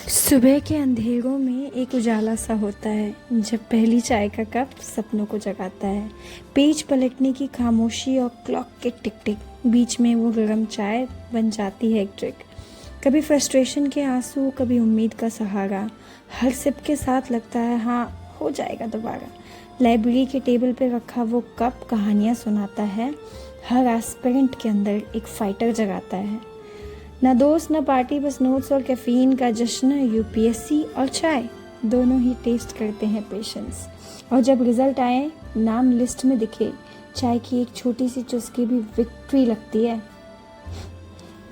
सुबह के अंधेरों में एक उजाला सा होता है जब पहली चाय का कप सपनों को जगाता है। पेज पलटने की खामोशी और क्लॉक के टिक टिक, बीच में वो गर्म चाय बन जाती है एक ट्रिक। कभी फ्रस्ट्रेशन के आंसू, कभी उम्मीद का सहारा, हर सिप के साथ लगता है हाँ हो जाएगा दोबारा। लाइब्रेरी के टेबल पे रखा वो कप कहानियाँ सुनाता है, हर एस्पिरेंट के अंदर एक फाइटर जगाता है। ना दोस्त ना पार्टी, बस नोट्स और कैफीन का जश्न। यूपीएससी और चाय दोनों ही टेस्ट करते हैं पेशेंस। और जब रिजल्ट आए, नाम लिस्ट में दिखे, चाय की एक छोटी सी चुस्की भी विक्ट्री लगती है।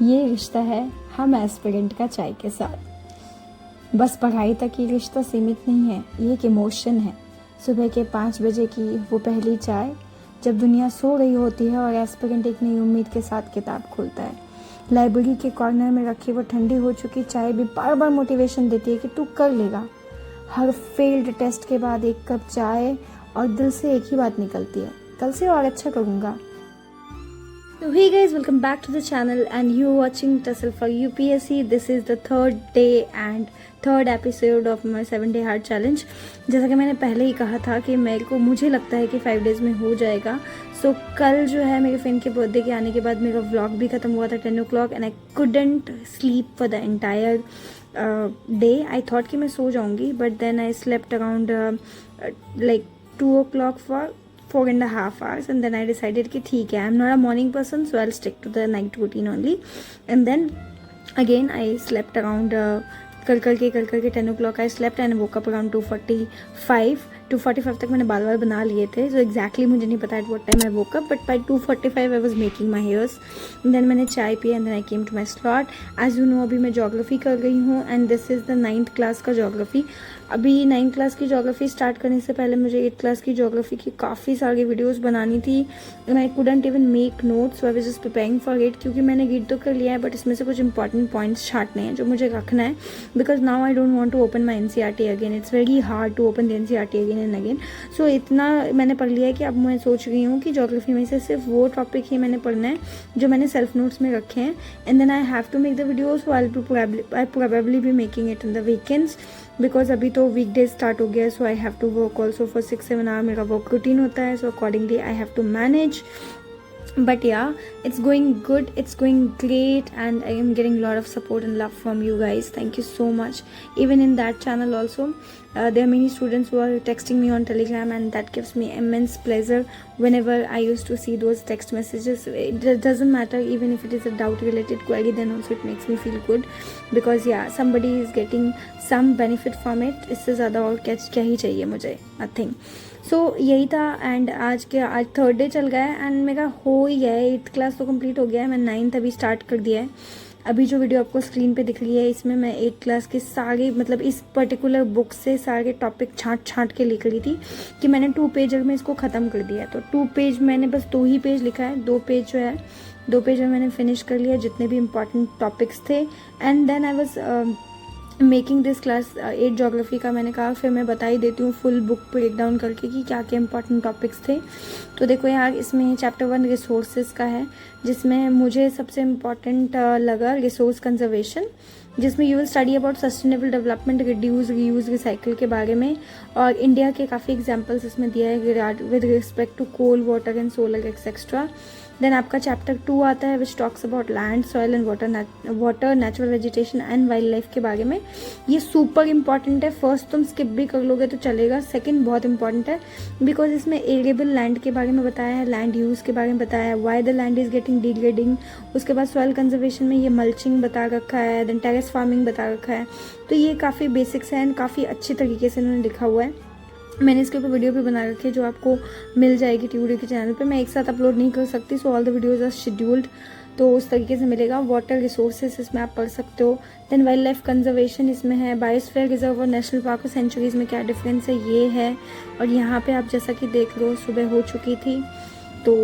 ये रिश्ता है हम एस्पिरेंट का चाय के साथ। बस पढ़ाई तक ये रिश्ता सीमित नहीं है, ये एक इमोशन है। सुबह के 5 बजे की वो पहली चाय, जब दुनिया सो रही होती है और एस्पिरेंट एक नई उम्मीद के साथ किताब खोलता है। लाइब्रेरी के कॉर्नर में रखी वो ठंडी हो चुकी चाय भी बार बार मोटिवेशन देती है कि तू कर लेगा। हर फेल्ड टेस्ट के बाद एक कप चाय और दिल से एक ही बात निकलती है, कल से और अच्छा करूँगा। So hey guys, welcome back to the channel and you watching Tussle for UPSC. This is the third day and third episode of my 7-day hard challenge. जैसा कि मैंने पहले ही कहा था कि मुझे लगता है कि 5 days में हो जाएगा। सो कल जो है मेरे फ्रेंड के बर्थडे के आने के बाद मेरा व्लॉग भी ख़त्म हुआ था 10 o'clock and I couldn't sleep for the entire day. I thought कि मैं सो जाऊँगी, but then I slept around like 2 o'clock for 4.5 hours and then I decided कि ठीक है, I'm not a morning person so I'll stick to the night routine only. And then again I slept around कर करके 10 o'clock I slept and woke up around 2:45 तक मैंने बाल बना लिए थे। सो एक्जैक्टली मुझे नहीं पता at what time I woke up, but by 2:45 I was making my hairs. Then मैंने चाय पी and then I came to my slot. As you know, अभी मैं ज्योग्राफी कर रही हूँ and this is the 9th class का geography. अभी 9th क्लास की ज्योग्राफी स्टार्ट करने से पहले मुझे 8th क्लास की ज्योग्राफी की काफ़ी सारी वीडियोस बनानी थी and I couldn't even make notes, so I was just preparing for it. क्योंकि मैंने रीड तो कर लिया है बट इसमें से कुछ इंपॉर्टेंट पॉइंट्स छांटने हैं जो मुझे रखना है, because now I don't want to open my NCERT again. It's very hard to open the NCERT again and again. So इतना मैंने पढ़ लिया है कि अब मैं सोच रही हूँ कि ज्योग्राफी में से सिर्फ वो टॉपिक ही मैंने पढ़ना है जो मैंने सेल्फ नोट्स में रखे हैं and then I have to make the videos. So I probably be making it in the weekends, because अभी तो वीकडेज स्टार्ट हो गया। So I have to work also for 6-7 hour मेरा वर्क रूटीन होता है, so accordingly I have to manage. But yeah, it's going good, it's going great and I am getting a lot of support and love from you guys. Thank you so much. Even in that channel also, there are many students who are texting me on Telegram and that gives me immense pleasure whenever I used to see those text messages. It doesn't matter even if it is a doubt related query, then also it makes me feel good because yeah, somebody is getting some benefit from it. इससे ज़्यादा और क्या ही चाहिए मुझे, nothing. सो यही था and आज 3rd day चल गया है एंड मेरा हो ही गया है। 8th क्लास तो कंप्लीट हो गया है, मैं 9th अभी स्टार्ट कर दिया है। अभी जो वीडियो आपको स्क्रीन पे दिख रही है इसमें मैं 8th क्लास के सारे मतलब इस पर्टिकुलर बुक से सारे टॉपिक छांट के लिख रही थी कि मैंने 2 पेजर में इसको ख़त्म कर दिया है। तो 2 पेज मैंने बस 2 ही पेज लिखा है, 2 पेज जो है 2 पेज में मैंने फिनिश कर लिया जितने भी इम्पॉर्टेंट टॉपिक्स थे। And then I was making this class 8 geography का मैंने कहा फिर मैं बता ही देती हूँ फुल बुक ब्रेक डाउन करके कि क्या क्या इंपॉर्टेंट टॉपिक्स थे। तो देखो यार, इसमें चैप्टर 1 रिसोर्सेज का है जिसमें मुझे सबसे इम्पॉर्टेंट लगा रिसोर्स कंजर्वेशन, जिसमें you will study about sustainable development, reduce, reuse, recycle के बारे में और इंडिया के काफ़ी एग्जाम्पल्स इसमें दिया है with respect to coal, water and solar etcetera. Then आपका चैप्टर 2 आता है which talks about land, soil and water, natural vegetation and wildlife के बारे में। ये सुपर इंपॉर्टेंट है। फर्स्ट तुम स्किप भी कर लोगे तो चलेगा, सेकंड बहुत इंपॉर्टेंट है बिकॉज इसमें एरेबल लैंड के बारे में बताया है, लैंड यूज़ के बारे में बताया है, why the land is getting degrading. उसके बाद सॉइल कंजर्वेशन में ये मल्चिंग बता रखा है, देन टेरेस फार्मिंग बता रखा है। तो ये काफ़ी बेसिक्स हैं एंड काफ़ी अच्छी तरीके से इन्होंने लिखा हुआ है। मैंने इसके ऊपर वीडियो भी बना रखी है जो आपको मिल जाएगी ट्यूडे के चैनल पे। मैं एक साथ अपलोड नहीं कर सकती, so all the videos are scheduled, तो उस तरीके से मिलेगा। वाटर रिसोर्सेज इसमें आप पढ़ सकते हो। देन वाइल्ड लाइफ कंजर्वेशन इसमें है, बायोस्फीयर रिजर्व और नेशनल पार्क और सेंचुरीज में क्या डिफरेंस है ये है। और यहाँ पे आप जैसा कि देख लो सुबह हो चुकी थी, तो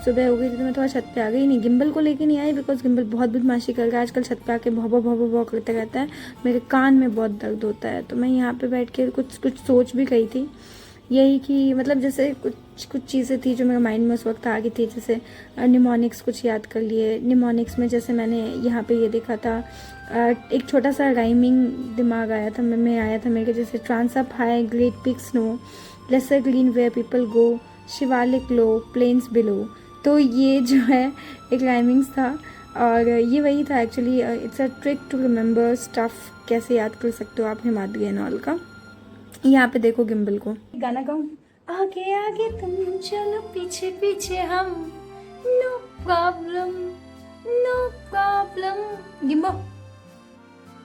सुबह हो गई थी तो मैं थोड़ा छत पे आ गई। नहीं, गिम्बल को लेके नहीं आई बिकॉज गिम्बल बहुत बदमाशी कर रहा है आजकल, छत पे आके भौ करते रहता है, मेरे कान में बहुत दर्द होता है। तो मैं यहाँ पे बैठ के कुछ सोच भी गई थी यही कि मतलब जैसे कुछ कुछ चीज़ें थी जो मेरे माइंड में उस वक्त आ गई थी, जैसे निमोनिक्स कुछ याद कर लिए। निमोनिक्स में जैसे मैंने यहाँ पे ये देखा था, एक छोटा सा राइमिंग दिमाग आया था, में आया था मेरे, जैसे trans up high great peak snow lesser green where people go Shivalik low plains below. तो ये जो है एक राइमिंग्स था, और ये वही था actually. It's a trick to remember stuff, कैसे याद कर सकते हो आप हिमाद्री एंड ऑल का। यहाँ पे देखो गिम्बल को गाना गाऊं, आगे आगे तुम चलो पीछे पीछे हम, नो प्रॉब्लम नो प्रॉब्लम गिम्बो।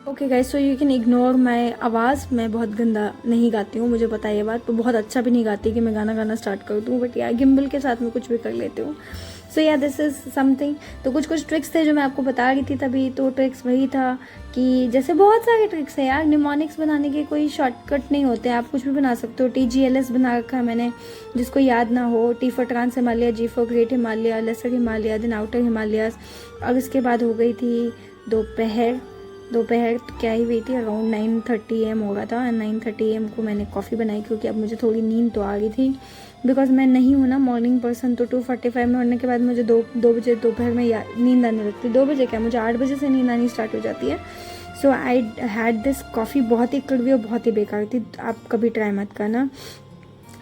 Okay guys, so you can ignore my आवाज़। मैं बहुत गंदा नहीं गाती हूँ, मुझे पता है ये बात, पर बहुत अच्छा भी नहीं गाती कि मैं गाना गाना स्टार्ट कर दूँ, बट यार गिम्बल के साथ मैं कुछ भी कर लेती हूँ। सो या दिस इज़ समथिंग। तो कुछ कुछ ट्रिक्स थे जो मैं आपको बता रही थी तभी। तो ट्रिक्स वही था कि जैसे बहुत सारे ट्रिक्स है यार, निमोनिक्स बनाने के कोई शॉर्टकट नहीं होते, आप कुछ भी बना सकते हो। TGLS बना रखा है मैंने, जिसको याद ना हो, T for trans Himalaya, G for great Himalaya, lesser Himalaya, then outer Himalayas. और उसके बाद हो गई थी दोपहर तो क्या ही हुई थी, अराउंड 9:30 AM होगा था, एंड 9:30 AM को मैंने कॉफ़ी बनाई, क्योंकि अब मुझे थोड़ी नींद तो आ गई थी, बिकॉज मैं नहीं हूँ ना मॉर्निंग पर्सन। तो 2:45 में उठने के बाद मुझे दो बजे दोपहर में नींद आने लगती है। 2 बजे क्या, मुझे 8 बजे से नींद आनी स्टार्ट हो जाती है। सो आई हैड दिस कॉफ़ी, बहुत ही कड़वी और बहुत ही बेकार थी, आप कभी ट्राई मत करना।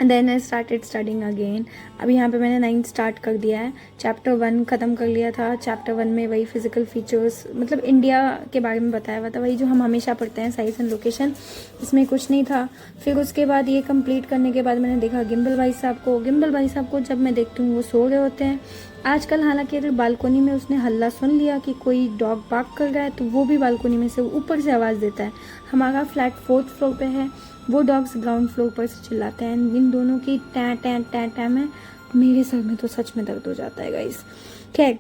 Then I started studying again. अब यहाँ पे मैंने 9th स्टार्ट कर दिया है, चैप्टर 1 ख़त्म कर लिया था। चैप्टर 1 में वही फिजिकल फीचर्स, मतलब इंडिया के बारे में बताया हुआ था, वही जो हम हमेशा पढ़ते हैं, साइज एंड लोकेशन, इसमें कुछ नहीं था। फिर उसके बाद ये कंप्लीट करने के बाद मैंने देखा गिम्बल भाई साहब को। गिम्बल भाई साहब को जब मैं देखती हूँ वो सो रहे होते हैं आजकल। हालांकि अगर बालकोनी में उसने हल्ला सुन लिया कि कोई डॉग बार्क कर रहा है, तो वो भी बालकोनी में से ऊपर से आवाज़ देता है। हमारा फ्लैट 4th फ्लोर पे है, वो डॉग्स ग्राउंड फ्लोर पर से चिल्लाते हैं। इन दोनों की टैं टैं टैं टैं में मेरे सर में तो सच में दर्द हो जाता है गाइस। खैर,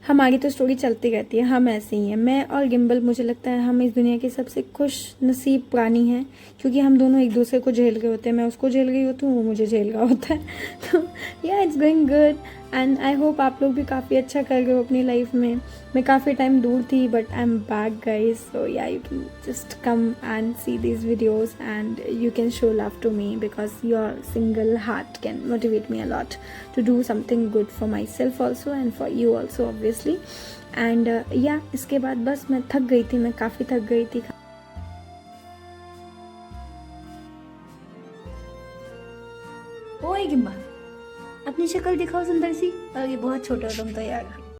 हमारी तो स्टोरी चलती रहती है, हम ऐसे ही हैं। मैं और गिम्बल, मुझे लगता है हम इस दुनिया के सबसे खुश नसीब प्राणी हैं, क्योंकि हम दोनों एक दूसरे को झेल रहे होते हैं। मैं उसको झेल रही होती हूँ, वो मुझे झेल रहा होता है। तो या it's going good, and I hope आप लोग भी काफ़ी अच्छा कर रहे हो अपनी लाइफ में। मैं काफ़ी टाइम दूर थी, but I am back guys. So yeah you can just come and see these videos and you can show love to me, because your single heart can motivate me a lot to do something good for myself also and for you also obviously. And yeah, इसके बाद बस मैं थक गई थी, मैं काफ़ी थक गई थी। ओए गिम्बा, अपनी शक्ल दिखाओ सुंदर सी। अरे बहुत छोटे हो तुम तो यार।